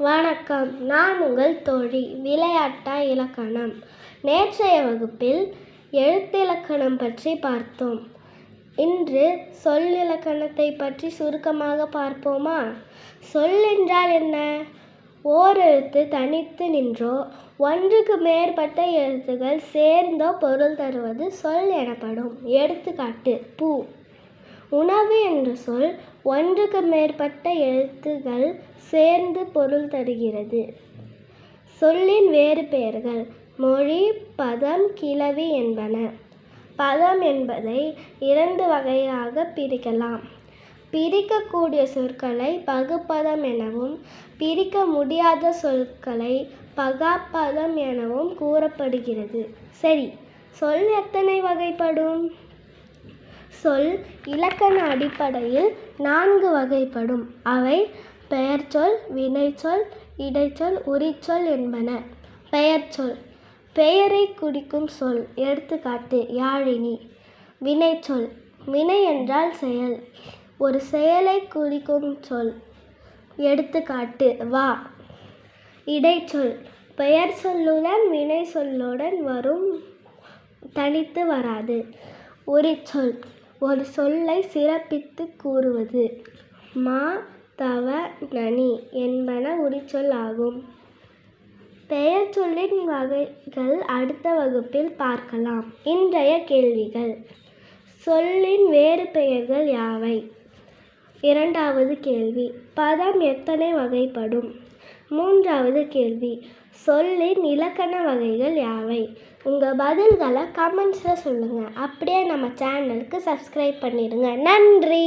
வணக்கம். நான் உங்கள் தோழி. விளையாட்டா இலக்கணம். நேற்றைய வகுப்பில் எழுத்திலக்கணம் பற்றி பார்த்தோம். இன்று சொல்லிலக்கணத்தை பற்றி சுருக்கமாக பார்ப்போமா? சொல் என்றால் என்ன? ஓரெழுத்து தனித்து நின்றோ ஒன்றுக்கு மேற்பட்ட எழுத்துக்கள் சேர்ந்தோ பொருள் தருவது சொல் எனப்படும். எடுத்துக்காட்டு: பூ. உணவு என்ற சொல் ஒன்றுக்கு மேற்பட்ட எழுத்துக்கள் சேர்ந்து பொருள் தருகிறது. சொல்லின் வேறு பெயர்கள் மொழி, பதம், கிளவி என்பன. பதம் என்பதை 2 வகையாக பிரிக்கலாம். பிரிக்கக்கூடிய சொற்களை பகுபதம் எனவும், பிரிக்க முடியாத சொற்களை பகாப்பதம் எனவும் கூறப்படுகிறது. சரி, சொல் எத்தனை வகைப்படும்? சொல் இலக்கண அடிப்படையில் 4 வகைப்படும். அவை பெயர்ச்சொல், வினைச்சொல், இடைச்சொல், உரிச்சொல் என்பன. பெயர்ச்சொல் பெயரை குறிக்கும் சொல். எடுத்துக்காட்டு: யாழினி. வினைச்சொல் வினை என்றால் செயல். ஒரு செயலை குறிக்கும் சொல். எடுத்துக்காட்டு: வா. இடைச்சொல் பெயர் சொல்லுடன் வினை சொல்லுடன் வரும், தனித்து வராது. உரிச்சொல் ஒரு சொல்லை சிறப்பித்து கூறுவது. மா, தவ, நனி என்பன உரிச்சொல் ஆகும். பெயர் சொல்லின் வகைகள் அடுத்த வகுப்பில் பார்க்கலாம். இன்றைய கேள்விகள்: சொல்லின் வேறு பெயர்கள் யாவை? இரண்டாவது கேள்வி: பதம் எத்தனை வகைப்படும்? மூன்றாவது கேள்வி: சொல்லின் இலக்கண வகைகள் யாவை? உங்கள் பதில்களை கமெண்ட்ஸில் சொல்லுங்கள். அப்படியே நம்ம சேனலுக்கு சப்ஸ்கிரைப் பண்ணிடுங்க. நன்றி.